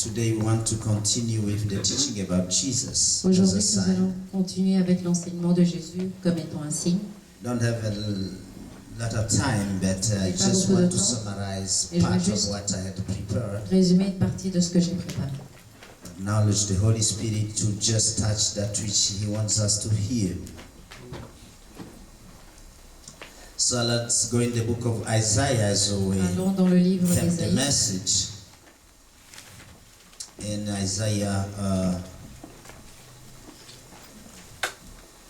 Today we want to continue with the teaching about Jesus as a Aujourd'hui, nous sign. allons continuer avec l'enseignement de Jésus comme étant un signe. Don't have a lot of time, but I Pas just beaucoup de want to temps. summarize Et je part vais of juste what I had prepared. Résumer une partie de ce que j'ai préparé. Acknowledge the Holy Spirit to just touch that which He wants us to hear. So let's go in the book of Isaiah as we Allons dans le livre have the d'Ésaïe. message. In Isaiah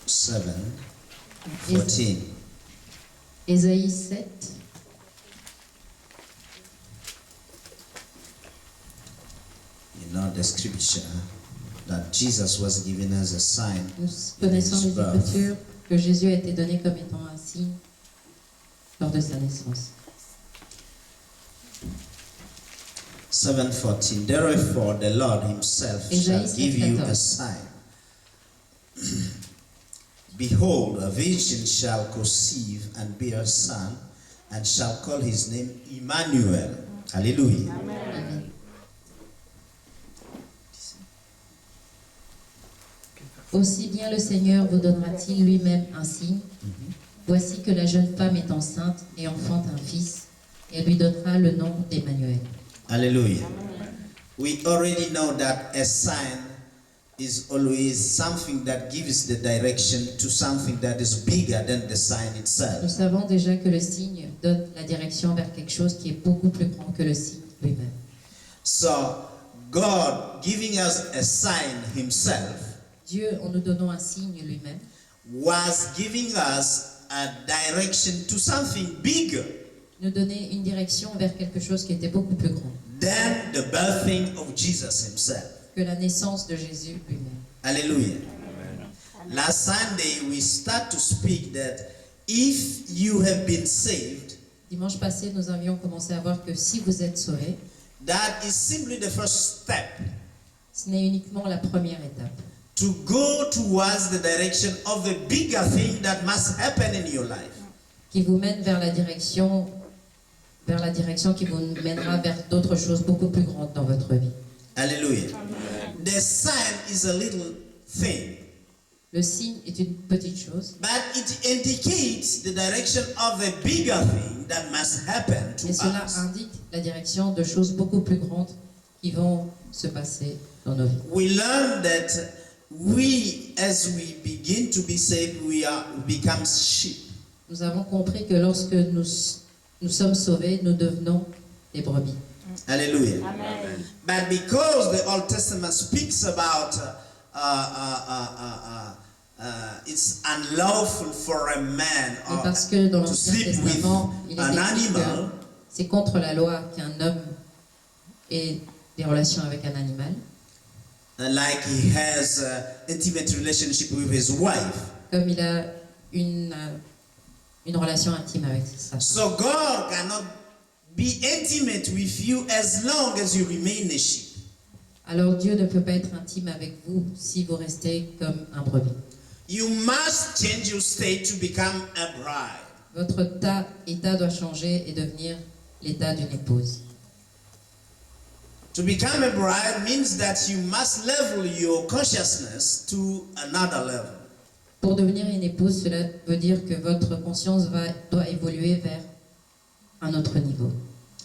7, 14. Ésaïe 7. You know the scripture that Jesus was given as a sign. Nous connaissons les Écritures que Jésus a été donné comme étant un signe lors de sa naissance. 7:14. Therefore, the Lord Himself shall Ésaïe give you 7:14. a sign. Behold, a virgin shall conceive and bear a son, and shall call his name Emmanuel. Hallelujah. Amen. Aussi bien le Seigneur vous donnera-t-il lui-même un signe. Voici que la jeune femme est enceinte et enfante un fils, et elle lui donnera le nom d'Emmanuel. Hallelujah. We already know that a sign is always something that gives the direction to something that is bigger than the sign Nous itself. savons déjà que le signe donne la direction vers quelque chose qui est beaucoup plus grand que le signe lui-même. So, God giving us a sign Himself Dieu, en nous donnant un signe lui-même, was giving us a direction to something bigger nous donnait une direction vers quelque chose qui était beaucoup plus grand than the birthing of Jesus Himself. que la naissance de Jésus lui-même. Hallelujah. Last Sunday we start to speak that if you have been saved, Dimanche passé, nous avions commencé à voir que si vous êtes sauvés, that is simply the first step ce n'est uniquement la première étape to go towards the direction of the bigger thing that must happen in your life. qui vous mène vers la direction qui vous mènera vers d'autres choses beaucoup plus grandes dans votre vie. Hallelujah. The sign is a little thing, Le signe est une petite chose, but it indicates the direction of the bigger thing that must happen to et cela us. indique la direction de choses beaucoup plus grandes qui vont se passer dans nos vies. We learn that we, as we begin to be saved, we become sheep. Nous avons compris que lorsque nous sommes sauvés, nous devenons des brebis. Hallelujah. Amen. But because the Old Testament speaks about it's unlawful for a man Et parce que dans to l'Ancien sleep with Testament, il est an écrit que animal, c'est contre la loi qu'un homme ait des relations avec un animal, like he has an intimate relationship with his wife. comme il a une relation intime avec sa femme. So God cannot be intimate with you as long as you remain a sheep. Alors Dieu ne peut pas être intime avec vous si vous restez comme un brebis. You must change your state to become a bride. Votre état doit changer et devenir l'état d'une épouse. To become a bride means that you must level your consciousness to another level. Pour devenir une épouse, cela veut dire que votre conscience doit évoluer vers un autre niveau,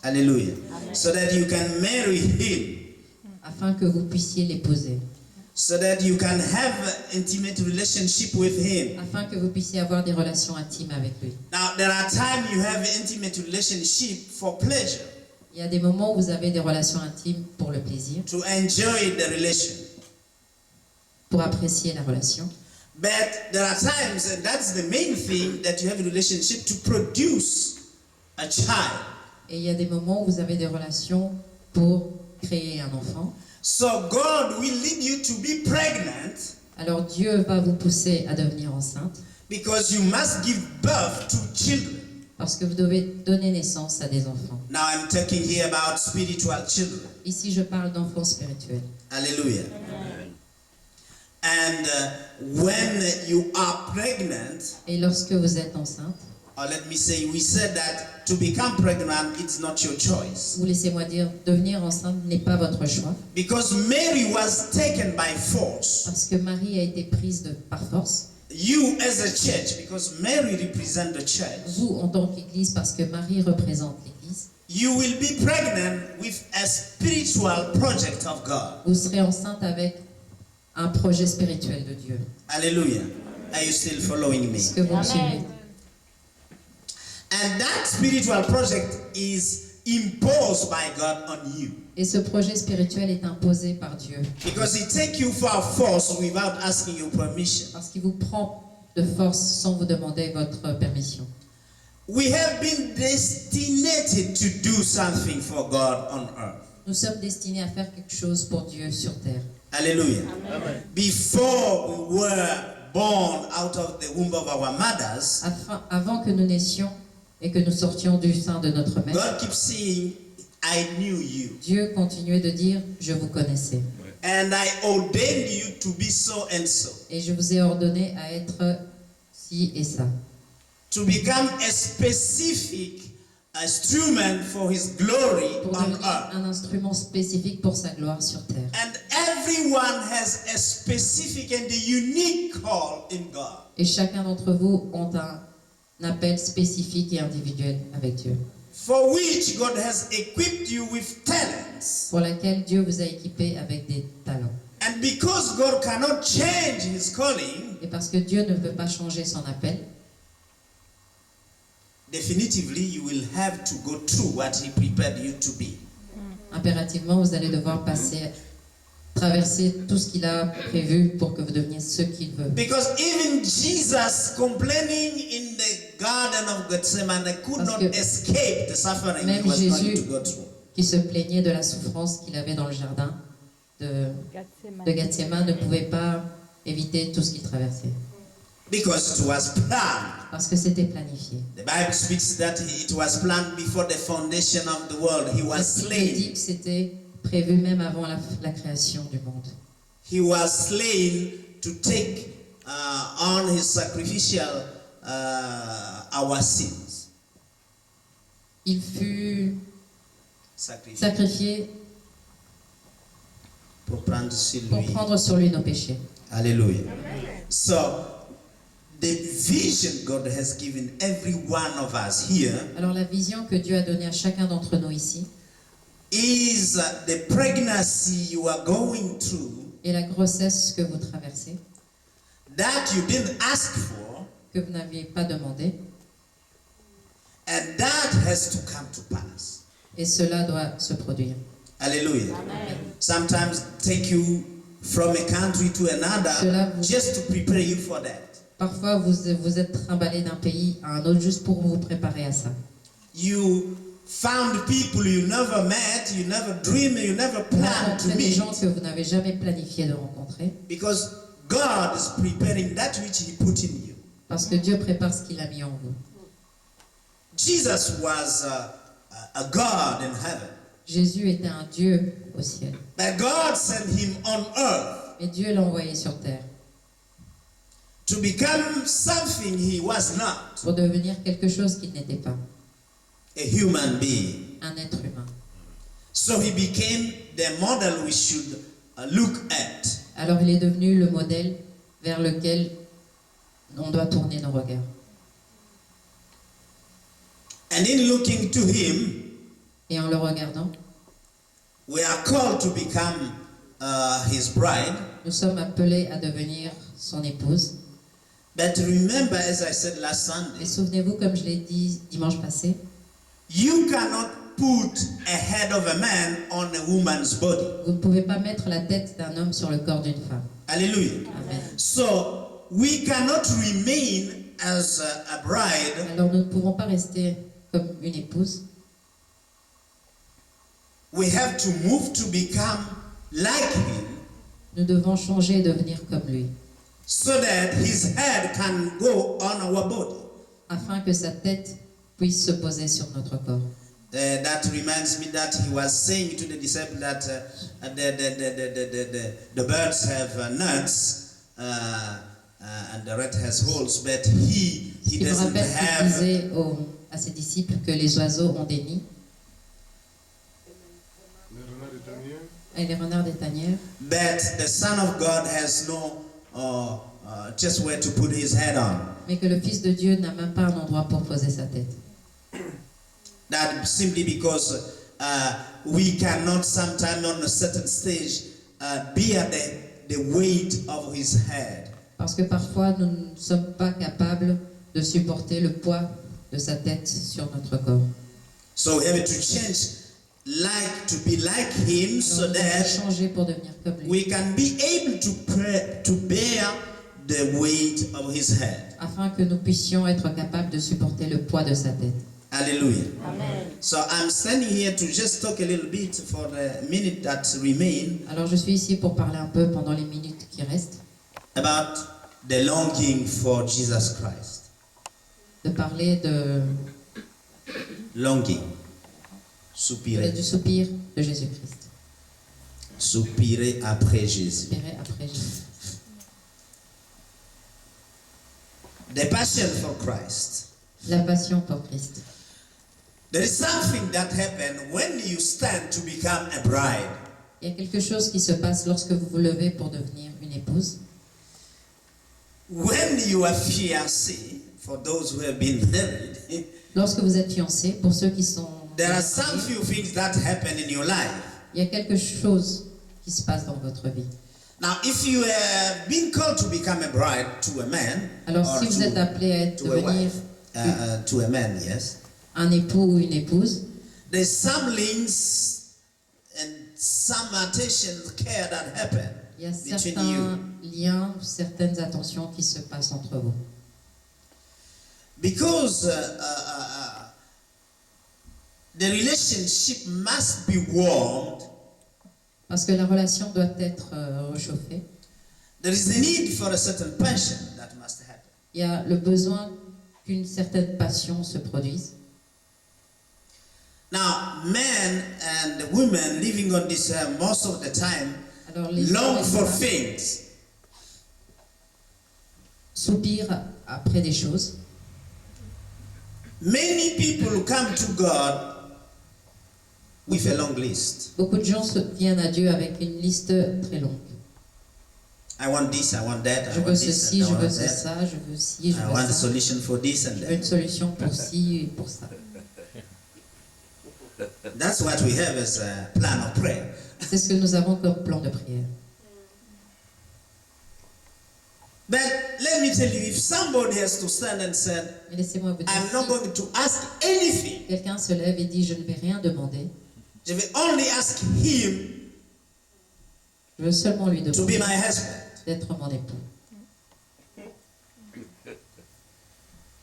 Hallelujah. So that you can marry him. afin que vous puissiez l'épouser, So that you can have an intimate relationship with him. afin que vous puissiez avoir des relations intimes avec lui. Now, there are times you have an intimate relationship for pleasure, Il y a des moments où vous avez des relations intimes pour le plaisir, to enjoy the relation. pour apprécier la relation. But there are times, and that's the main thing, that you have a relationship to produce a child. Et il y a des moments où vous avez des relations pour créer un enfant. So God will lead you to be pregnant Alors Dieu va vous pousser à devenir enceinte because you must give birth to children. parce que vous devez donner naissance à des enfants. Now I'm talking here about spiritual children. Ici, je parle d'enfants spirituels. Hallelujah. And when you are pregnant, Et lorsque vous êtes enceinte, or let me say, we said that to become pregnant, it's not your choice. Ou laissez-moi dire, devenir enceinte n'est pas votre choix. Because Mary was taken by force. Parce que Marie a été prise par force. You as a church, because Mary represents the church, Vous, en tant qu'Église, parce que Marie représente l'Église, you will be pregnant with a spiritual project of God. vous serez enceinte avec un projet spirituel de Dieu. Hallelujah. Are you still following me? Est-ce que vous me suivez? And that spiritual project is imposed by God on you. Et ce projet spirituel est imposé par Dieu. Because He takes you for force without asking your permission. Parce qu'il vous prend de force sans vous demander votre permission. We have been destinated to do something for God on earth. Nous sommes destinés à faire quelque chose pour Dieu sur terre. Hallelujah. Before we were born out of the womb of our mothers, Avant que nous naissions et que nous sortions du sein de notre mère, God keeps saying, I knew you. Dieu continuait de dire, je vous connaissais. And I ordained you to be so and so. Et je vous ai ordonné à être ci et ça. To become a specific instrument for His glory Pour on devenir earth. un instrument spécifique pour sa gloire sur terre. And everyone has a specific and a unique call in God. Et chacun d'entre vous ont un appel spécifique et individuel avec Dieu. For which God has equipped you with talents. Pour laquelle Dieu vous a équipé avec des talents. And because God cannot change His calling, Et parce que Dieu ne peut pas changer son appel, definitively you will have to go through what He prepared you to be. impérativement, vous allez devoir traverser tout ce qu'il a prévu pour que vous deveniez ce qu'il veut. Because even Jesus complaining in the Garden of Gethsemane could not escape the suffering He was going to go through. Qui se plaignait de la souffrance qu'il avait dans le jardin de Gethsémane ne pouvait pas éviter tout ce qu'il traversait. Because it was planned. Parce que c'était planifié. The Bible speaks that it was planned before the foundation of the world. He was La Bible dit slain. que c'était prévu même avant la création du monde. He was slain to take on His sacrificial our sins. Il fut Sacrifice. sacrifié Pour prendre sur pour lui. prendre sur lui nos péchés. Hallelujah. So, the vision God has given every one of us here Alors la vision que Dieu a donnée à chacun d'entre nous ici is the pregnancy you are going through et la grossesse que vous traversez, that you didn't ask for, que vous n'aviez pas demandé, and that has to come to pass. et cela doit se produire. Hallelujah. Sometimes take you from a country to another Cela vous- just to prepare you for that. Parfois, vous êtes trimballé d'un pays à un autre juste pour vous préparer à ça. You found people you never met, you never dreamed, you never Vous planned to rencontrez des meet, gens que vous n'avez jamais planifié de rencontrer, because God is preparing that which He put in you. parce que Dieu prépare ce qu'il a mis en vous. Jesus was a God in heaven, Jésus était un Dieu au ciel, but God sent Him on earth et Dieu l'a envoyé sur terre to become something He was not, pour devenir quelque chose qu'il n'était pas, a human being. un être humain. So He became the model we should look at. Alors il est devenu le modèle vers lequel on doit tourner nos regards. And in looking to Him, Et en le regardant, we are called to become His bride. nous sommes appelés à devenir son épouse. But remember, as I said last Et Sunday, souvenez-vous, comme je l'ai dit dimanche passé, you cannot put a head of a man on a woman's body. vous ne pouvez pas mettre la tête d'un homme sur le corps d'une femme. Hallelujah. Amen. So we cannot remain as a bride Alors nous ne pouvons pas rester comme une épouse. we have to move to become like Him Nous devons changer et devenir comme lui, so that His head can go on our body. afin que sa tête puisse se poser sur notre corps. That reminds me that He was saying to the disciples that the birds have nuts and the rat has holes, but he Ce qui me doesn't rappelle ce qu'il have. disait à ses disciples que les oiseaux ont des nids et les renards des tanières, but the Son of God has no just where to put his head on. mais que le Fils de Dieu n'a même pas un endroit pour poser sa tête. That simply because we cannot sometime on a certain stage bear the weight of his head. Parce que parfois, nous ne sommes pas capables de supporter le poids de sa tête sur notre corps. So we have to change to be like him, Alors, so nous devons that changer pour devenir comme lui, we can be able to bear the weight of his head. afin que nous puissions être capables de supporter le poids de sa tête. Hallelujah. Amen. So I'm standing here to just talk a little bit for the minute that remain Alors je suis ici pour parler un peu pendant les minutes qui restent, about the longing for Jesus Christ. de parler Longing. Soupirer. du soupir de Jésus-Christ. Soupirer après Jésus. Soupirer après Jésus. The passion for Christ. La passion pour Christ. There is something that happens when you stand to become a bride. Il y a quelque chose qui se passe lorsque vous vous levez pour devenir une épouse. When you are fiancé, for those who have been married, Lorsque vous êtes fiancé, pour ceux qui sont there are mariés, some few things that happen in your life. il y a quelque chose qui se passe dans votre vie. Now, if you have been called to become a bride to a man, Alors or si vous êtes appelé à to a devenir wife, to a man, yes, un époux ou une épouse, there's some links and some attention, care that happen il y a between certains you. liens, certaines attentions qui se passent entre vous. Because the relationship must be warmed. Parce que la relation doit être réchauffée. There is a need for a certain passion that must happen. Il y a le besoin qu'une certaine passion se produise. Now, men and women living on this earth most of the time Alors les long hommes et for femmes things. soupirent après des choses. Many people come to God with a long list. Beaucoup de gens viennent à Dieu avec une liste très longue. I want this, I want that, I Je veux want this, ceci, and I je veux want that. ça, je veux ci, je I veux want a ça. solution for this and Je veux une that. solution pour ci et pour ça. That's what we have as a plan of prayer. C'est ce que nous avons comme plan de prière. But let me tell you, if somebody has to stand and say, Mais laissez-moi vous dire, I'm not si going to ask anything, quelqu'un se lève et dit je ne vais rien demander, je vais only ask him je veux seulement lui to be demander my husband. d'être mon époux.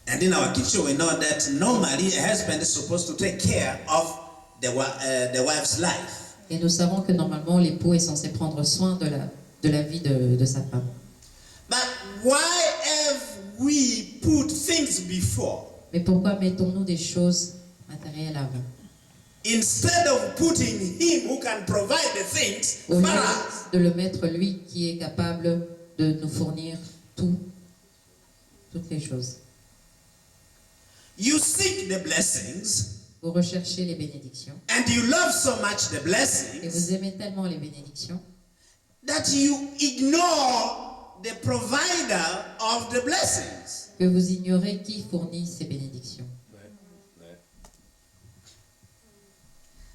And in our culture, we know that normally a husband is supposed to take care of the wife's life. Et nous savons que normalement l'époux est censé prendre soin de la vie de sa femme. But why have we put things before Mais pourquoi mettons-nous des choses matérielles avant? instead of putting him who can provide the things Au for lieu us? de le mettre lui qui est capable de nous fournir toutes les choses. You seek the blessings Vous recherchez les bénédictions and you love so much the et blessings vous aimez tellement les bénédictions that you ignore the provider of the blessings. que vous ignorez qui fournit ces bénédictions.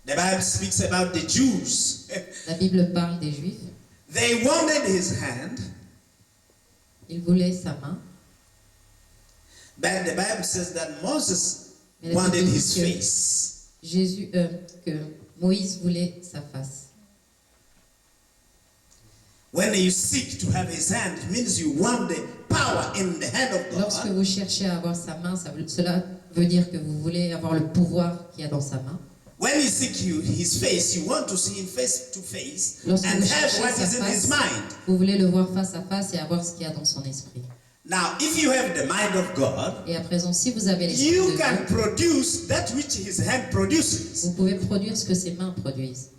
The Bible speaks about the Jews. La Bible parle des Juifs. They wanted his hand, Ils voulaient sa main, but the Bible says that Moses mais la wanted Bible his dit face. que Moïse voulait sa face. When you seek to have his hand, it means you want the power in the hand of Lorsque God. vous cherchez à avoir sa main, cela veut dire que vous voulez avoir le pouvoir qu'il y a dans sa main. When you seek his face, you want to see him face to face Lorsque and vous have cherchez what sa is in his face, mind. vous voulez le voir face à face et avoir ce qu'il y a dans son esprit. Now, if you have the mind of God, Et à présent, si vous avez l'esprit you de can Dieu, produce that which his hand produces. vous pouvez produire ce que ses mains produisent.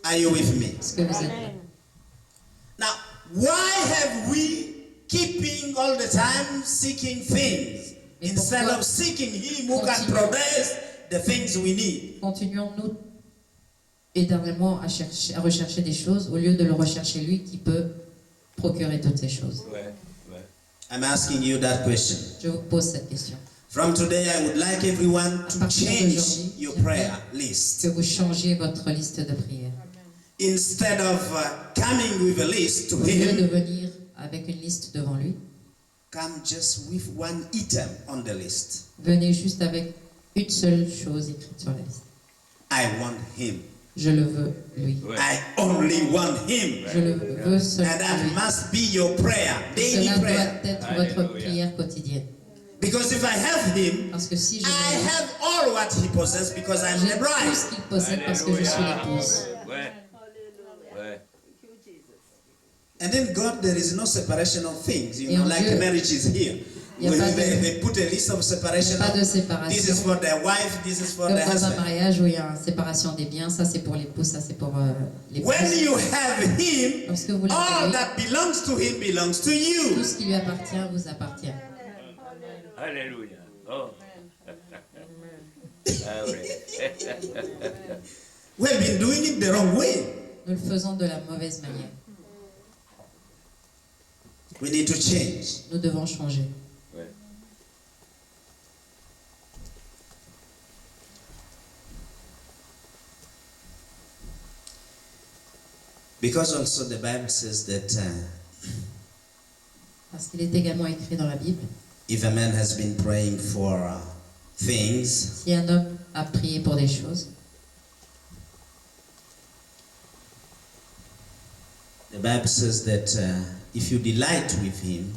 Are you with me? Est-ce que vous êtes là? Now, why have we keeping all the time seeking things? Mais instead pourquoi of seeking Him who can continuons- produce the things we need. Continuons-nous éternellement à rechercher des choses au lieu de le rechercher lui qui peut procurer toutes ces choses? Ouais, ouais. I'm asking you that question. Je vous pose cette question. From today, I would like everyone À to partir change d'aujourd'hui, your j'aimerais prayer list. que vous changiez votre liste de prières. Instead of coming with a list to Au lieu de Him, venir avec une liste devant lui, come just with one item on the list. venez juste avec une seule chose écrite sur la liste. I want Him. Je le veux, lui. Ouais. I only want Him. Je le veux seulement And that lui. must be your prayer, daily Cela prayer. doit être votre Alléluia. prière quotidienne. Because if I have Him, Parce que si je I l'ai, have all what He possesses because I'm j'ai the tout bride. ce qu'il possède parce que je suis l'épouse. Ouais. Ouais. And then God, there is no separation of things, Et en like Dieu, marriage is here. il y a pas de- They put a list of Il separation. n'y a pas de This is séparation. for the wife, this is for Comme the dans un husband. mariage où il y a une séparation des biens, ça c'est pour l'épouse, ça c'est pour l'épouse. When you have Him, Lorsque vous all l'avez, that belongs to Him belongs to tout you. ce qui lui appartient vous appartient. Alléluia. Oh. Ah ouais. We've been doing it the wrong way. Nous le faisons de la mauvaise manière. We need to change. Nous devons changer. Ouais. Because also the Bible says that Parce qu'il est également écrit dans la Bible, if a man has been praying for things, si un homme a prié pour des choses, the Bible says that if you delight with Him,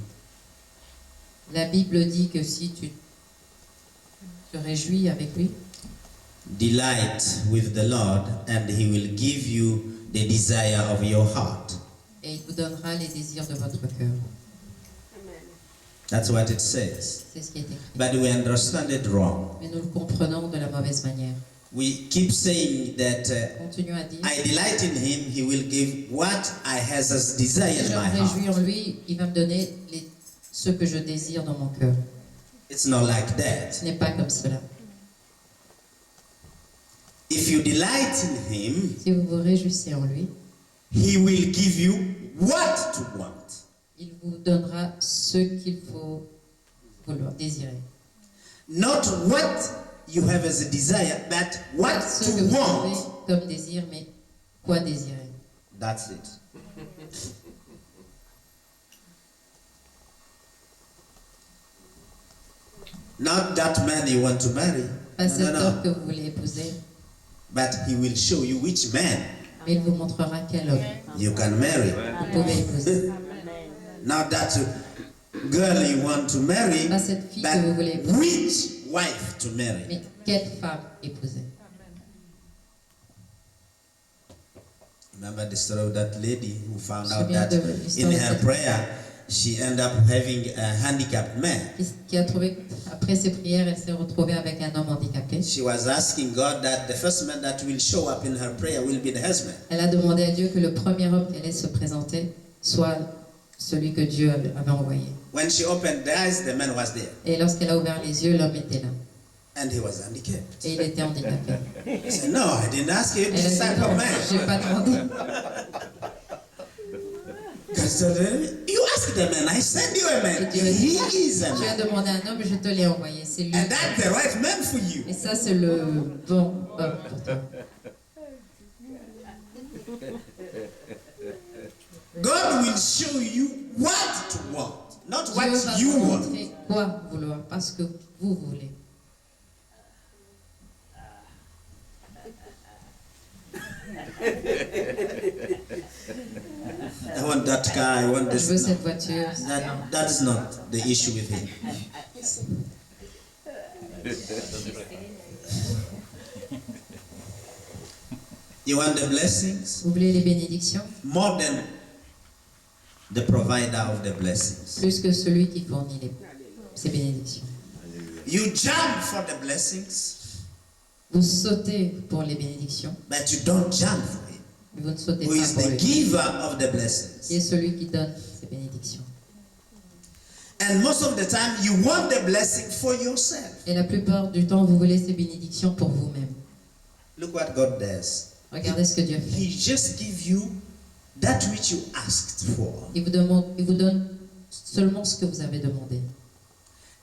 la Bible dit que si tu te réjouis avec lui, delight with the Lord, and He will give you the desire of your heart. et il vous donnera les désirs de votre cœur. That's what it says. C'est ce qui est écrit. But we understand it wrong. Mais nous le comprenons de la mauvaise manière. We keep saying that Continuons à dire, I delight in Him, He will give what I has as desire si in je my me réjouis heart. en lui, il va me donner ce que je désire dans mon cœur. It's not like that. Ce n'est pas comme cela. If you delight in Him, Si vous vous réjouissez en lui, He will give you what to want. il vous donnera ce qu'il faut vouloir, désirer. Not what you have as a desire, but what Pas ce que to vous want. avez comme désir, mais quoi désirer. That's it. Not that man you want to marry, Pas cet no, homme no, que vous voulez épouser, but He will show you which man mais il vous montrera quel homme you can marry. vous pouvez épouser. Not that girl you want to marry, Pas cette fille que vous voulez but épouser, which wife to marry. mais quelle femme épouser. Remember the story of that lady who found Je out me souviens that de in l'histoire de her cette prayer she ended up having a handicapped man. qui a trouvé, après ses prières, elle s'est retrouvée avec un homme handicapé. She was asking God that the first man that will show up in her prayer will be the husband. Elle a demandé à Dieu que le premier homme qui allait se présenter soit celui que Dieu avait envoyé. When she opened the eyes, the man was there, Et lorsqu'elle a ouvert les yeux, l'homme était là. and he was handicapped. Et il était handicapé. She said, "No, I didn't ask you Elle this a type dit of non, man." j'ai pas demandé. God said, "You asked the man. I sent you a man. Et Dieu a dit, He is a tu as man, demandé à un homme, je te l'ai envoyé. C'est lui. and that's the right man for you." Et ça, c'est le bon homme pour toi. God will show you what to want, not Dieu what va you vous want. montrer quoi vouloir, parce que vous voulez. I want that car. I want Je veux this. cette voiture. That is not the issue with him. You want the blessings Vous voulez les bénédictions more than the provider of the blessings. plus que celui qui fournit ces bénédictions. You jump for the blessings, Vous sautez pour les bénédictions, but you don't jump for him, mais vous ne sautez who pas is pour the lui, giver of the qui est blessings. celui qui donne ces bénédictions. And most of the time, you want the blessing for yourself. Et la plupart du temps, vous voulez ces bénédictions pour vous-même. Look what God does. Regardez ce que Dieu fait. He just gives you that which you asked for. Il vous donne seulement ce que vous avez demandé.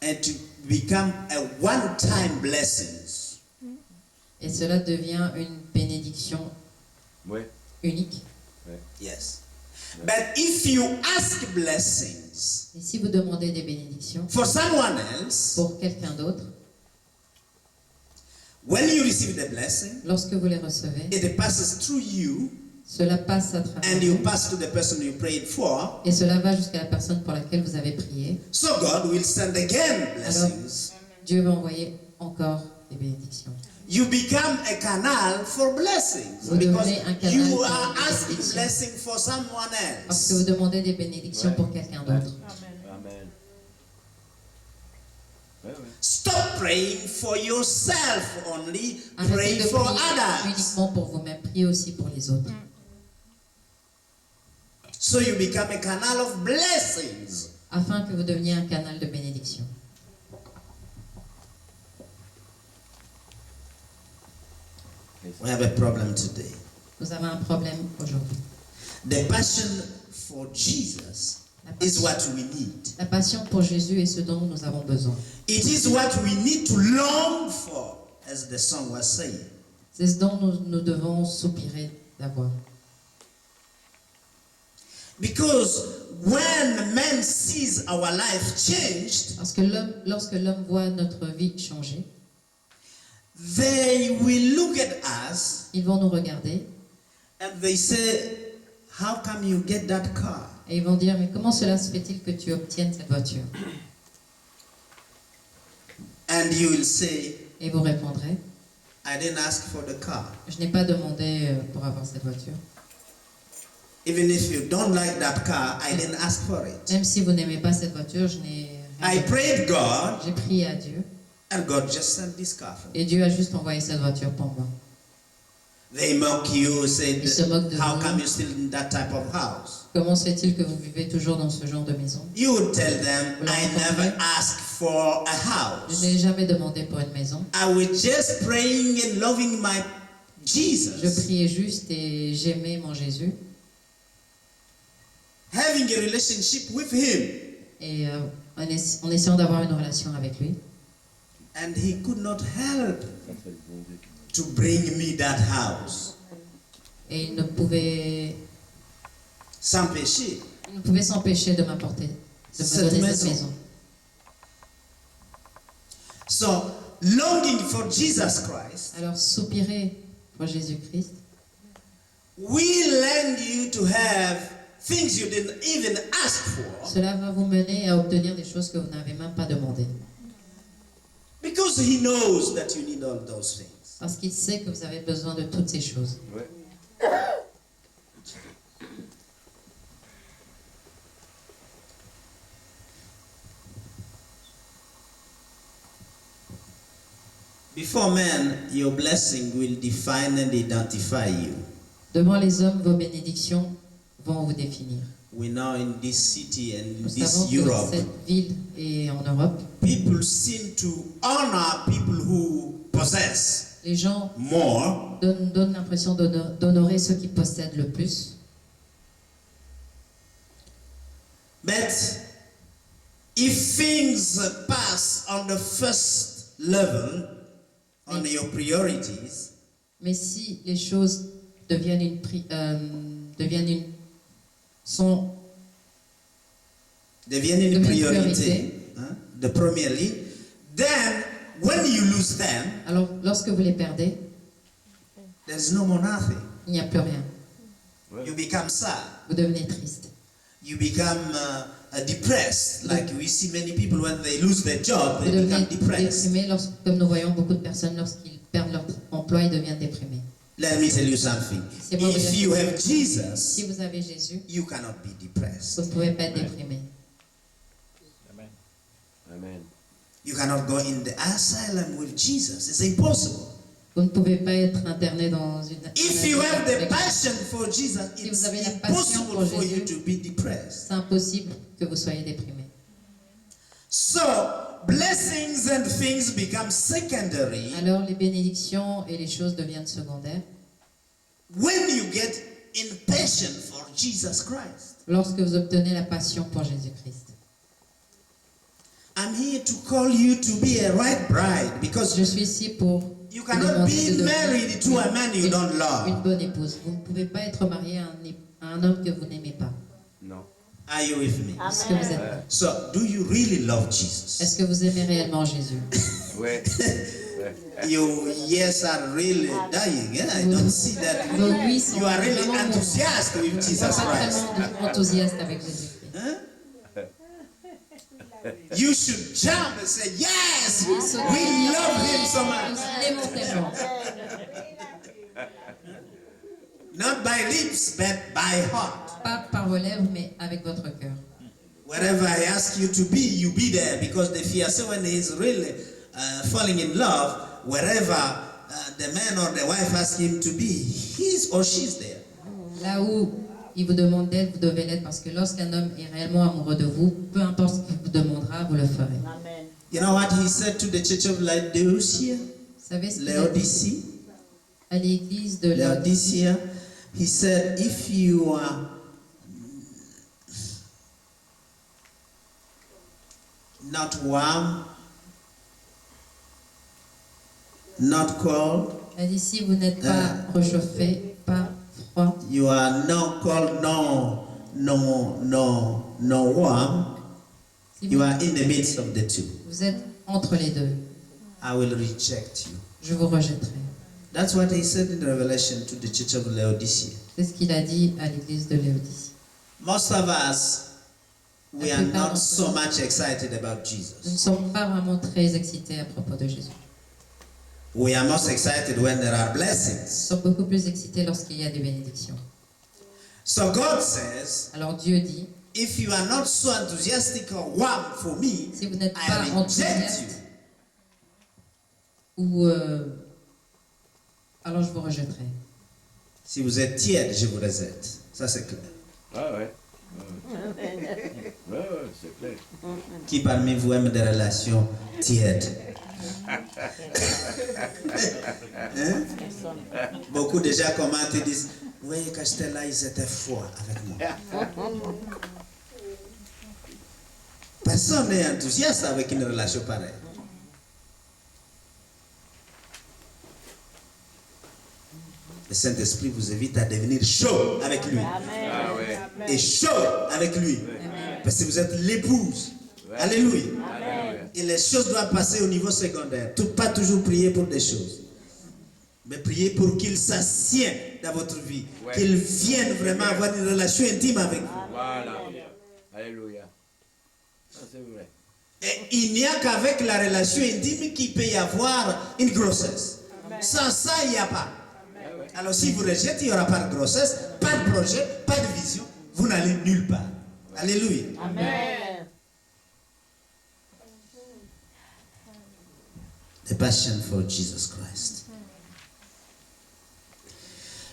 And to become a one-time blessings. Et cela devient une bénédiction Ouais. unique. Yes. But if you ask blessings Et si vous demandez des bénédictions for someone else, pour quelqu'un d'autre, when you receive the blessing, lorsque vous les recevez, it passes through you cela passe à travers and you vous pass to the person you prayed for. et cela va jusqu'à la personne pour laquelle vous avez prié. So God will send again Alors, blessings. Dieu va envoyer encore des bénédictions. You become a canal for blessings Vous because devenez un canal you pour are les asking bénédictions. blessing for someone Parce que vous else. demandez des bénédictions Ouais. pour quelqu'un d'autre. Amen. Ouais, ouais. Stop praying for yourself only. Arrêtez Pray de for prier others. uniquement pour vous-même, priez aussi pour les autres. So you become a canal of blessings. Afin que vous deveniez un canal de bénédiction. We have a problem today. Nous avons un problème aujourd'hui. The passion for Jesus is what we need. La passion pour Jésus est ce dont nous avons besoin. It is what we need to long for, as the song was saying. C'est ce dont nous devons soupirer d'avoir. Because when man sees our life changed, Parce que lorsque l'homme voit notre vie changer, they will look at us ils vont nous regarder and they say, how come you get that car? et ils vont dire, mais comment cela se fait-il que tu obtiennes cette voiture? And you will say, Et vous répondrez, I didn't ask for the car. je n'ai pas demandé pour avoir cette voiture. Even if you don't like that car, I didn't ask for it. Même si vous n'aimez pas cette voiture, je n'ai rien I demandé. prayed God, J'ai prié à Dieu and God just sent this car for me. et Dieu a juste envoyé cette voiture pour moi. They mock you, say, Ils se moquent de how vous. come you're still in that type of house? Comment se fait-il que vous vivez toujours dans ce genre de maison? You would tell them, Vous leur I never répondrez, asked for a je house. n'ai jamais demandé pour une maison. I was just praying and loving my Je Jesus, priais juste et j'aimais mon Jésus. having a relationship with Him. Et en essayant d'avoir une relation avec lui. And He could not help Ça, c'est le bon Dieu qui nous- to bring me that house. Et il ne pouvait Sans péché. s'empêcher de m'apporter, de me Cette donner maison. cette maison. So, longing for Jesus Christ Alors soupirer pour Jésus-Christ will lend you to have things you didn't even ask for, cela va vous mener à obtenir des choses que vous n'avez même pas demandées. because He knows that you need all those things. Parce qu'il sait que vous avez besoin de toutes ces choses. Ouais. Before men, your blessing will define and identify you. Devant les hommes, vos bénédictions vont vous définir. We know in this city and in Nous this savons que Europe, cette ville et en Europe, people seem to honor people who possess les gens more donnent l'impression d'honorer ceux qui possèdent le plus. But if things pass on the first level, on your priorities, Mais si les choses deviennent sont deviennent une Deviennent priorité, priorité. hein, the premier ligne, then when you lose them, alors lorsque vous les perdez, there's no more nothing. il n'y a plus rien. Ouais. You become sad. Vous devenez triste. You become depressed. Like we see many people when they lose their job, Vous they become devenez depressed. déprimé, comme nous voyons beaucoup de personnes, lorsqu'ils perdent leur emploi, ils deviennent déprimés. Let me tell you something. C'est moi, If vous you dire- have Jesus, Si vous avez Jésus, you cannot be depressed. vous ne pouvez pas être déprimé. Amen. Amen. You cannot go in the asylum with Jesus. It's impossible. Vous ne pouvez pas être interné dans une... If you have the avec- passion for Jesus, Si it's vous avez la passion impossible pour for you Jésus, to be depressed. c'est impossible que vous soyez déprimé. So blessings and things become secondary Alors les bénédictions et les choses deviennent secondaires when you get impatient for Jesus Christ. lorsque vous obtenez la passion pour Jésus-Christ. I'm here to call you to be a right bride because Je suis ici pour you vous cannot demander de be married to a man you don't une love. bonne épouse. Vous ne pouvez pas être marié à un homme que vous n'aimez pas. Non. Are you with me? Est-ce que vous êtes So, do you really love Jesus? Est-ce que vous aimez réellement Jésus? Ouais. Ouais. Your yes are really dying. Yeah, I don't see that. Vos oui sont You are really vraiment mourants. enthusiastic with Vous Jesus n'êtes pas Christ. vraiment enthousiaste avec Jésus-Christ. Huh? You should jump and say, yes, we love him so much. Nous l'aimons tellement. Not by lips, but by heart. Pas par vos lèvres, mais avec votre cœur. Wherever I ask you to be, you be there. Because the fiancé, when he is really falling in love, wherever the man or the wife asks him to be, he's or she's there. Là où il vous demande d'être, vous devez l'être, parce que lorsqu'un homme est réellement amoureux de vous, peu importe ce qu'il vous demandera, vous le ferez. Amen. You know what he said to the church of Laodicea? Vous savez ce qu'il a dit Laodicea? à l'église de Laodicée? Laodicea. He said, if you are not warm, not cold, Il a dit si vous n'êtes pas réchauffé, pas froid, you are not cold, no warm, si you vous, are in the midst of the two. vous êtes entre les deux, I will reject you. je vous rejetterai. That's what he said in Revelation to the church of Laodicea. C'est ce qu'il a dit à l'église de Laodicée. Most of us, we are not so much excited about Nous ne Jesus. sommes pas vraiment très excités à propos de Jésus. We are most excited when there are Nous blessings. sommes beaucoup plus excités lorsqu'il y a des bénédictions. So God says, Alors Dieu dit, if you are not so enthusiastic or warm for me, si vous n'êtes I pas reject enthousiaste, you. ou alors je vous rejetterai. Si vous êtes tiède, je vous rejette. Ça c'est clair. Ah ouais. Ouais, c'est clair. Qui parmi vous aime des relations tièdes? Hein? Beaucoup déjà commentent et disent, oui, quand j'étais là, ils étaient froids avec moi. Personne n'est enthousiaste avec une relation pareille. Le Saint-Esprit vous invite à devenir chaud avec lui. Ah ouais. Et chaud avec lui. Parce que vous êtes l'épouse. Alléluia. Alléluia. Et les choses doivent passer au niveau secondaire. Pas toujours prier pour des choses. Mais prier pour qu'il s'assied dans votre vie. Ouais. Qu'il vienne vraiment avoir une relation intime avec vous. Voilà. Alléluia. Ça c'est vrai. Et il n'y a qu'avec la relation intime qu'il peut y avoir une grossesse. Sans ça, il n'y a pas. Alors si vous rejetez, il n'y aura pas de grossesse, pas de projet, pas de vision. Vous n'allez nulle part. Alléluia. Amen. The passion for Jesus Christ.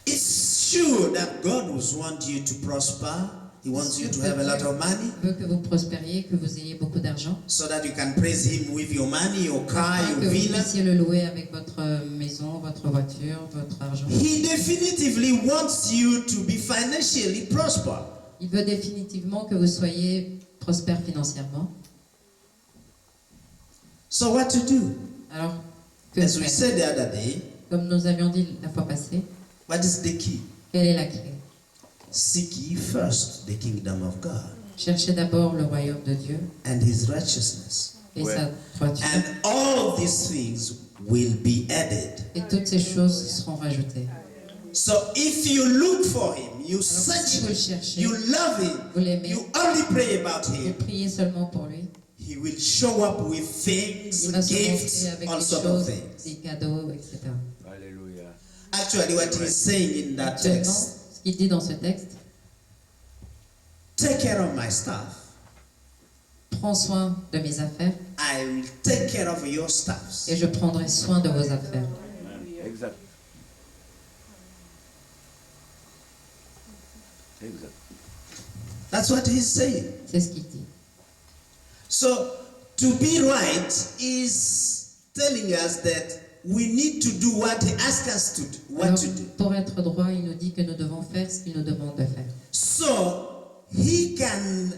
It's sure that God wants you to prosper. He wants you to have a lot of money Il veut que vous prospériez, que vous ayez beaucoup d'argent, so that you can praise Him with your money, your car, afin your que vous villa. puissiez le louer avec votre maison, votre voiture, votre argent. He definitively wants you to be financially prosper. Il veut définitivement que vous soyez prospère financièrement. So what to do? Alors, que As we faire? said the other day, Comme nous avions dit la fois passée, what is the key? quelle est la clé? Seek ye first the kingdom of God Cherchez d'abord le royaume de Dieu and His righteousness. et Ouais. sa droiture, And all these things will be added. et toutes ces choses seront rajoutées. So if you look for Him, you Alors, si search vous le Him, cherchez, you love Him, vous l'aimez, you only pray about vous Him, priez seulement pour lui, He will show up with things, il va se gifts, montrer avec all des sorts of choses, things. des cadeaux, etc. Alléluia. Actually, what He's saying in that Actuellement, text, ce qu'il dit dans ce texte, take care of my stuff. prends soin de mes affaires I will take care of your stuffs. et je prendrai soin de vos affaires. Exact. Exact. That's what He's saying. C'est ce qu'il dit. So, to be right is telling us that we need to do what he asks us to do. What Alors, to do. pour être droit, il nous dit que nous devons faire ce qu'il nous demande de faire. So he can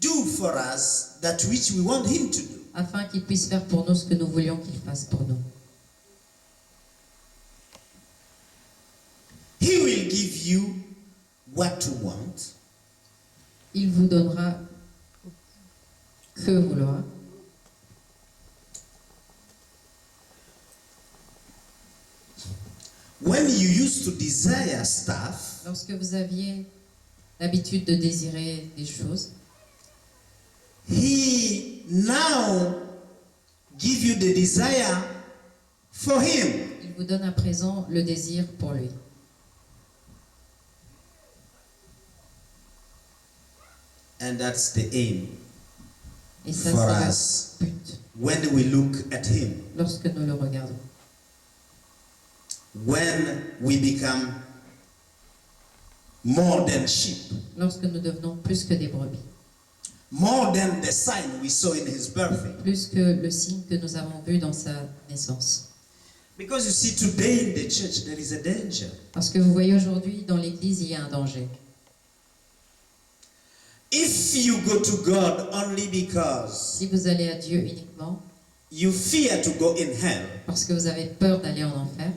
do for us that which we want him to do. Afin qu'il puisse faire pour nous ce que nous voulions qu'il fasse pour nous. He will give you what to want. Il vous donnera que vouloir. When you used to desire stuff, Lorsque vous aviez l'habitude de désirer des choses, he now give you the desire for him. il vous donne à présent le désir pour lui. And that's the aim Et ça, for c'est us le but when we look at him. lorsque nous le regardons. When we become more than sheep, Lorsque nous devenons plus que des brebis. more than the sign we saw in his birthday. Plus que le signe que nous avons vu dans sa naissance. Because you see, today in the church there is a danger. Parce que vous voyez aujourd'hui, dans l'Église, il y a un danger. If you go to God only because Si vous allez à Dieu uniquement you fear to go in hell, parce que vous avez peur d'aller en enfer,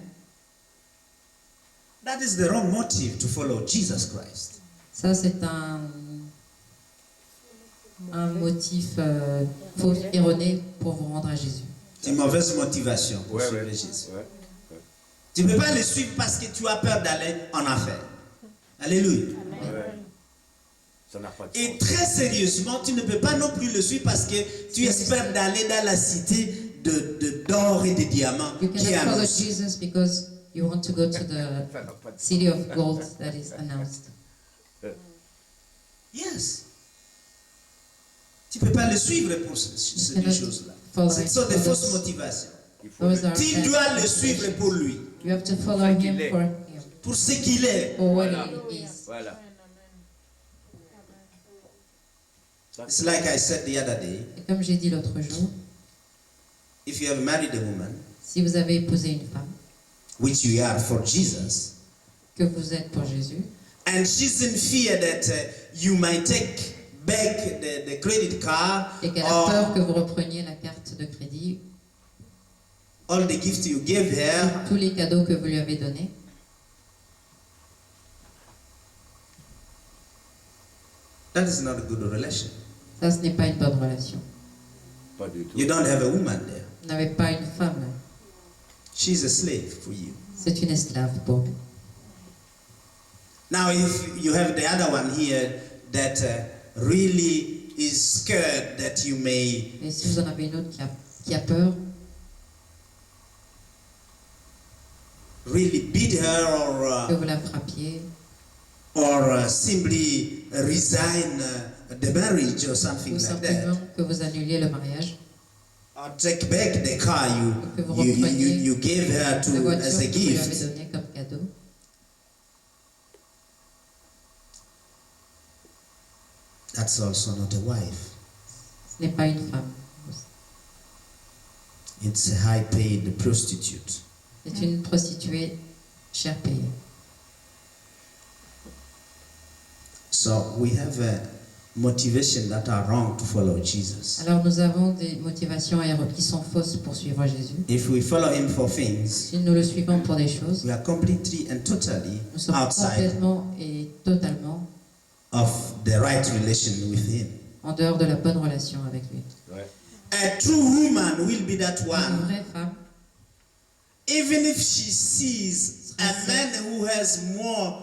that is the wrong motive to follow Jesus Christ. ça c'est un motif faux, erroné pour vous rendre à Jésus. C'est une mauvaise motivation pour Ouais, suivre ouais. Jésus. Ouais. Tu ne peux pas le suivre parce que tu as peur d'aller en enfer. Alléluia. Ouais. Ça n'a pas de Et sens. très sérieusement, tu ne peux pas non plus le suivre parce que tu espères d'aller dans la cité d'or et de diamants You qui est cannot follow annoncée. Jesus because you want to go to the Ça n'a pas de sens. city of gold that is announced. Yes. Tu ne peux pas le suivre pour ces deux choses-là. follow Ce him sont des for fausses those- motivations. Il faut Those are Tu bad dois le motivations. suivre pour lui, You have to follow ça him qu'il est. for him, pour ce qu'il est. for what Voilà. he is. Voilà. Ça, It's like I said the other day, Et comme j'ai dit l'autre jour, if you have married a woman, si vous avez épousé une femme, which you are for Jesus, que vous êtes pour Jésus, and she's in fear that you might take back the credit card et qu'elle a peur or que vous repreniez la carte de crédit, all the gifts you gave her, tous les cadeaux que vous lui avez donnés, that is not a good relation. ça ce n'est pas une bonne relation. pas du tout. You don't have a woman there. Vous n'avez pas une femme, She's a slave for you. c'est une esclave pour vous. Now, if you have the other one here that really is scared that you may Et si vous en avez une autre qui a peur, really beat her que vous la frappiez, or simply resign the marriage or something ou like that, simplement que vous annuliez le mariage, or take back the car que vous repreniez you gave her la to voiture as a que vous lui avez gift, donnée comme cadeau, that's also not a wife. ce n'est pas une femme. It's a high-paid prostitute. C'est une prostituée cher payée. So we have a motivation that are wrong to follow Jesus. Alors nous avons des motivations qui sont fausses pour suivre Jésus. If we follow him for things, Si nous le suivons pour des choses, we are completely and totally nous sommes outside complètement et totalement of the right relation with him. en dehors de la bonne relation avec lui. Ouais. A true woman will be that Une one, vraie femme, even if she sees a man who has more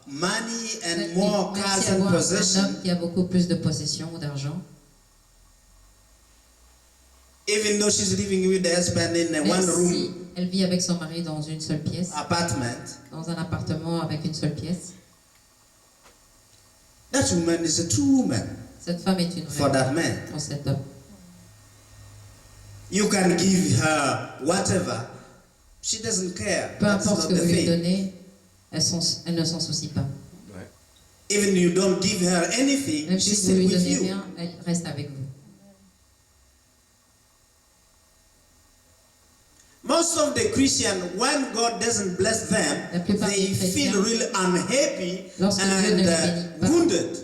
money and même more si cars elle and voit un possessions, homme qui a beaucoup plus de possessions ou d'argent, even though she's living with the husband in a même si one-room elle vit avec son mari dans une seule pièce, apartment, dans un appartement avec une seule pièce, that woman is a true woman cette femme est une for vraie that femme man. pour cet homme. You can give her whatever. She doesn't care. Peu That's importe ce not que the vous lui thing. donnez, elle ne s'en soucie pas. Ouais. Even you don't give her anything, Même she's si vous still lui with donnez you. rien, elle reste avec vous. Most of the Christians, when God doesn't bless them, La plupart they des feel chrétiens, really unhappy lorsque Dieu ne les and bénit pas, wounded.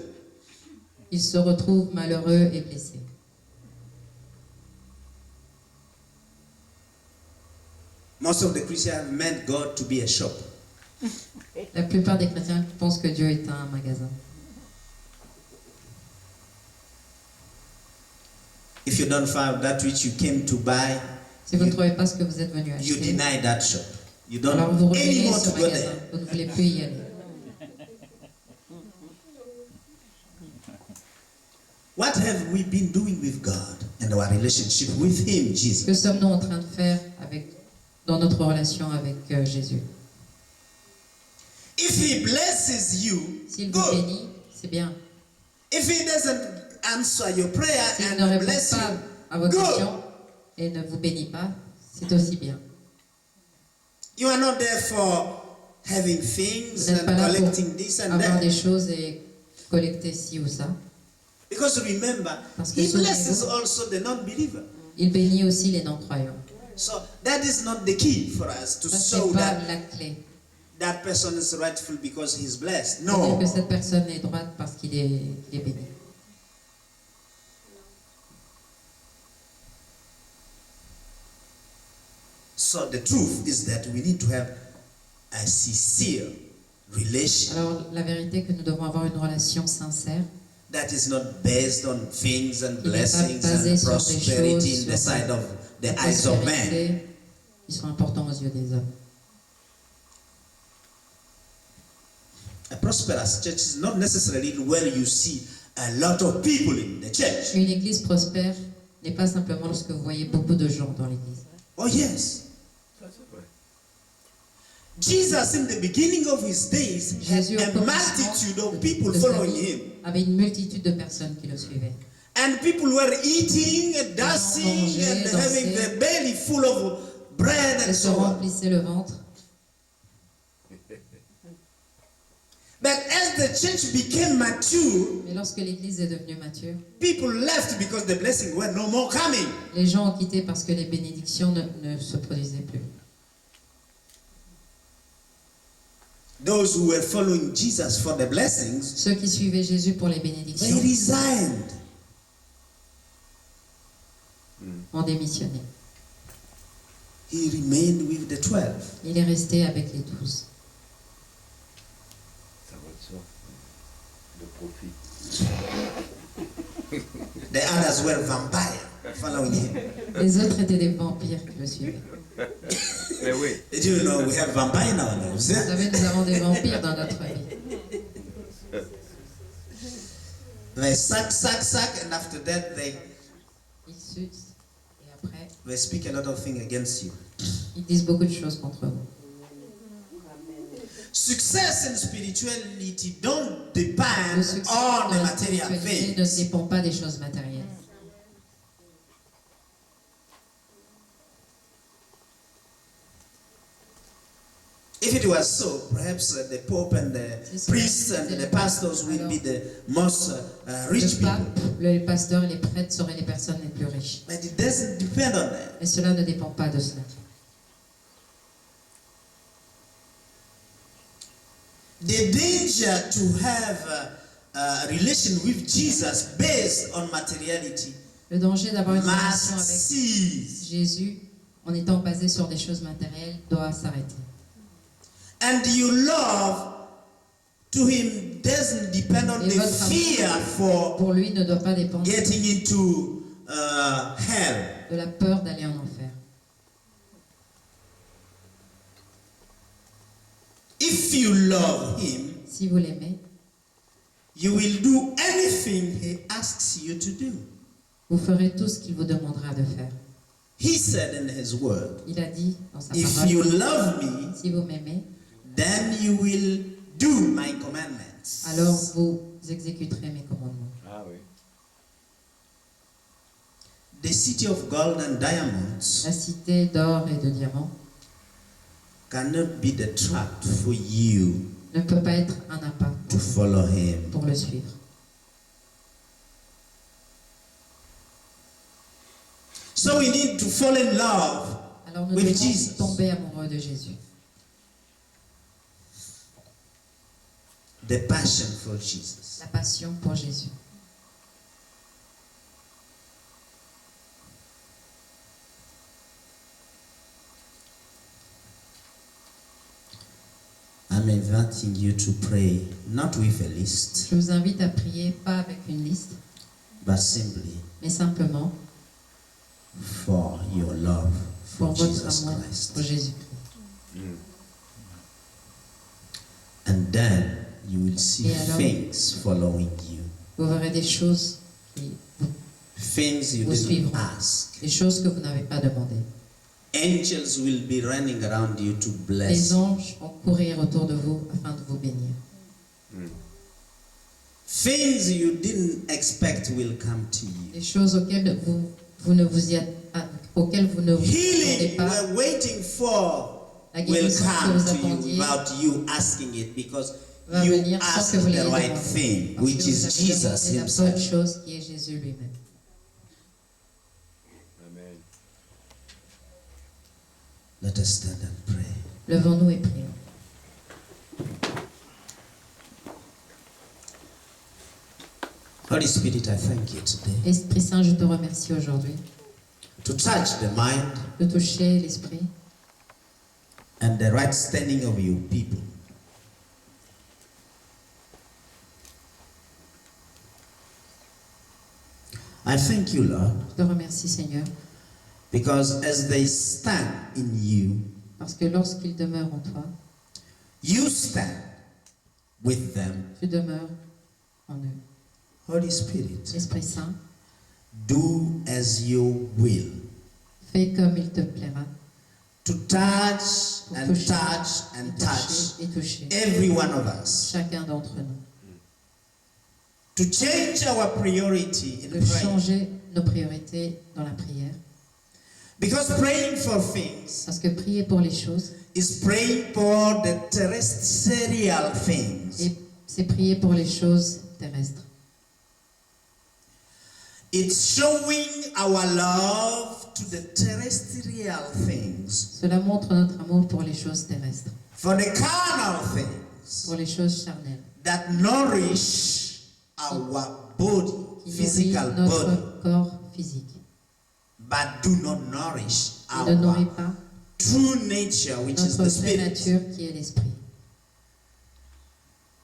Ils se retrouvent malheureux et blessés. Most of the Christians have meant God to be a shop. La plupart des chrétiens pensent que Dieu est un magasin. If you don't find that which you came to buy, Si vous ne trouvez pas ce que vous êtes venu you acheter, deny that shop. You alors don't vous revenez anymore to ce go magasin. there. Vous ne voulez plus y aller. What have we been doing with God and our relationship with Him, Que Jesus? sommes-nous en train de faire dans notre relation avec Jésus? If He blesses you, S'il vous good. bénit, c'est bien. If He doesn't answer your prayer S'il ne and répond bless pas you, à vos good. questions et ne vous bénit pas, c'est aussi bien. You are not there for having Vous things n'êtes and pas là collecting this pour and avoir that. des choses et collecter ci ou ça. Because remember, Parce que He blesses souvenez-vous, also the non-believer. il bénit aussi les non-croyants. So that is not the key for us to Ça, show c'est pas that la clé. that person is rightful because he's blessed. Pour dire No. que cette personne est droite parce qu'il est béni. So the truth is that we need to have a sincere relation Alors, la vérité est que nous devons avoir une relation sincère that is not based on things and qui n'est pas blessings basée and sur des prosperity in the choses, sight of the la eyes of men. prospérité qui sont importants aux yeux des hommes. A prosperous church is not necessarily where you see a lot of people in the church. Une église prospère n'est pas simplement lorsque vous voyez beaucoup de gens dans l'église. Oh yes. Ça, c'est vrai. Jesus in the beginning of his days had Jésus, au a commencement multitude of people de sa following vie, him. avait une multitude de personnes qui le suivaient. And people were eating and dancing mangeaient, and having dansaient. their belly full of bread and Elles se so on. remplissaient le ventre. But as the church became mature, Mais lorsque l'église est devenue mature, people left because the blessings were no more coming. les gens ont quitté parce que les bénédictions ne se produisaient plus. Those who were following Jesus for the blessings, Ceux qui suivaient Jésus pour les they bénédictions resigned. ont démissionné. He remained with the 12. Il est resté avec les 12. Ça va de soi. Le profit. The others were vampires following him. Les autres étaient des vampires qui le suivaient. Mais oui. Did you know we have vampires in our lives? Vous savez, nous avons des vampires dans notre vie. They suck, and after that they Ils sucent et après, speak a lot of things against you. ils disent beaucoup de choses contre vous. Success in spirituality don't Le depend succès on dans the la material spiritualité ne things. dépend pas des choses matérielles. If it was so, perhaps the Pope and the priests and the pastors will be the most rich Le pape, people. le pasteur et les prêtres seraient les personnes les plus riches. But it doesn't depend on that. Mais cela ne dépend pas de cela. The danger to have a relation with Jesus based on materiality Le danger d'avoir une relation must avec cease. Jésus en étant basé sur des choses matérielles doit s'arrêter. And your love to him doesn't depend on Et the votre fear for Pour lui ne doit pas dépendre getting into hell. de la peur d'aller en enfer. If you love him, Si vous l'aimez, you will do anything he asks you to do. vous ferez tout ce qu'il vous demandera de faire. He said in his word, Il a dit dans sa if you parole, love me, si vous m'aimez, then you will do my commandments. alors vous exécuterez mes commandements. Ah oui. The city of gold and diamonds La cité d'or et de diamants cannot be the trap for you ne peut pas être un appât to follow him. pour le suivre. So we need to fall in love Alors nous with devons Jesus. tomber amoureux de Jésus. The passion for Jesus. La passion pour Jésus. I'm inviting you to pray not with a list, Je vous invite à prier pas avec une liste, but simply mais simplement for your love for pour votre Jesus amour Christ. pour Jésus. And then you will see Et alors? things following you. Vous verrez des choses, Things you Vous didn't suivront. ask. des choses que vous n'avez pas demandées. Angels will be running around you to bless Les you. anges vont courir autour de vous afin de vous bénir. Things you didn't expect will come to you. Des choses auxquelles vous ne vous y auxquelles vous ne vous attendez Healing pas. we're waiting for La will guérison que come vous to you attendiez without you asking it, because va you venir sans asked que vous the l'ayez right demandé. thing, Parce which que vous is avez Jesus demandé la bonne himself. chose qui est Jésus lui-même. Amen. Let us stand and pray. Levons-nous et prions. Holy Spirit, I thank you today Esprit Saint, je te remercie aujourd'hui to touch the mind de toucher l'esprit and the right standing of your people. I thank you, Lord, Je te remercie, Seigneur, because as they stand in you, parce que lorsqu'ils demeurent en toi, you stand with them. tu demeures en eux. Holy Spirit, Esprit Saint, do as you will. fais comme il te plaira, To touch pour and toucher, touch and touch et toucher every one of us. chacun d'entre nous. To change our priority in De prayer. changer nos priorités dans la prière. Because praying for things Parce que prier pour les choses, is praying for the terrestrial things. et c'est prier pour les choses terrestres. It's showing our love to the terrestrial things. Cela montre notre amour pour les choses terrestres, For the carnal things pour les choses charnelles, that nourish our body, qui physical nourrit body, notre corps physique. but do not nourish Il ne nourrit our pas true nature, which is notre the vraie spirit. nature qui est l'esprit.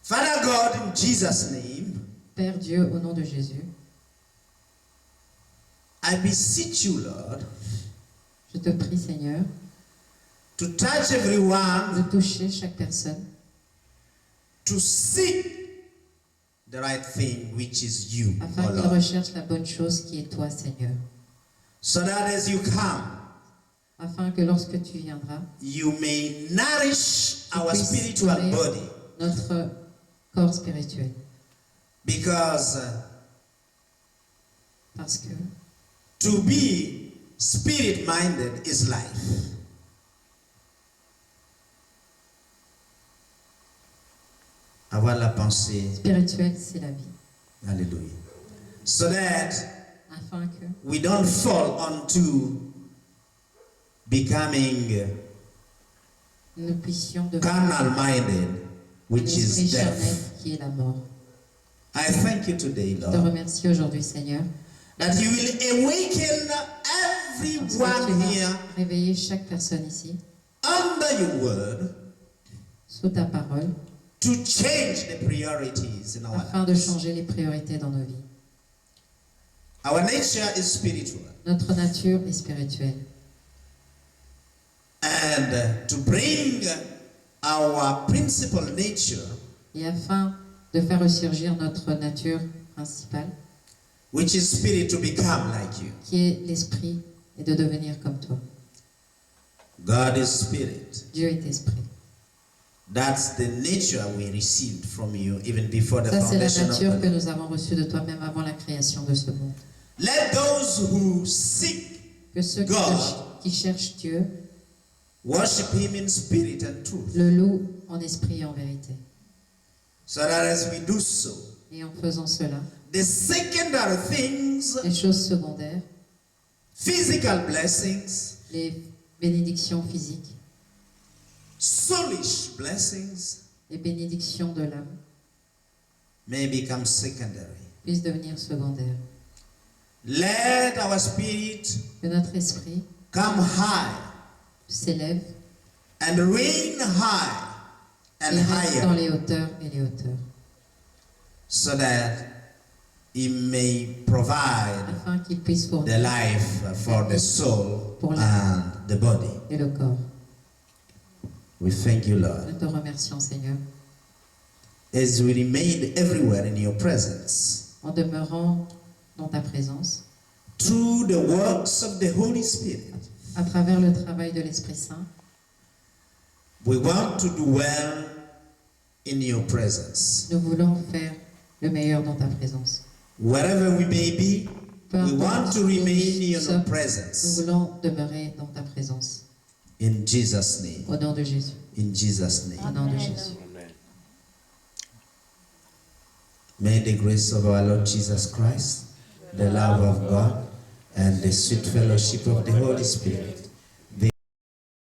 Father God, in Jesus' name, Père Dieu, au nom de Jésus, I beseech you, Lord, je te prie, Seigneur, to touch de everyone, toucher chaque personne, to seek the right thing, which is you, afin oh qu'il Lord. recherche la bonne chose qui est toi, Seigneur. So that as you come, Afin que lorsque tu viendras, you may nourish tu our puisses spiritual nourrir body. notre corps spirituel. Because Parce que to be spirit-minded is life. Avoir la pensée, spirituel, c'est la vie. hallelujah. So that Afin que we don't fall onto becoming nous puissions devenir carnal-minded, un which esprit is charnel death. qui est la mort. I thank you today, Je te Lord, remercie aujourd'hui, Seigneur, that you will awaken parce que tu everyone here vas réveiller chaque personne ici, under your word sous ta parole, to change the priorities in our afin de lives. changer les priorités dans nos vies. Our nature is spiritual, Notre nature est spirituelle. and to bring our principal nature, Et afin de faire ressurgir notre nature principale, which is spirit, to become like you. qui est l'esprit, et de devenir comme toi. God is spirit. Dieu est esprit. That's the nature we received from you even before the Ça, c'est la foundation of nature the que world. nous avons reçue de toi même avant la création de ce monde. Let those who seek Que ceux qui cherchent Dieu worship Him in spirit and truth. le louent en esprit et en vérité. So that as we do so, Et en faisant cela, the secondary things, les choses secondaires, physical blessings, les bénédictions physiques, soulish blessings, les bénédictions de l'âme, may become secondary. puissent devenir secondaires. Let our spirit Que notre esprit come high s'élève and reign high and et reste dans higher, les hauteurs et les hauteurs, so that He may provide afin qu'il puisse the fournir life for the soul Pour and the body. et le corps. We thank you, Lord, Nous te remercions, Seigneur, as we remain everywhere in your presence, en demeurant dans ta présence, through the works of the Holy Spirit. à travers le travail de l'Esprit Saint. We want to do well in your presence. Nous voulons faire le meilleur dans ta présence. Wherever we may be, Peu we want importe to où remain in nous your sommes, nous presence. voulons demeurer dans ta présence. In Jesus' name. Au nom de Jésus. In Jesus' Au name. nom de Jésus. Amen. May the grace of our Lord Jesus Christ, the love of God, and the sweet fellowship of the Holy Spirit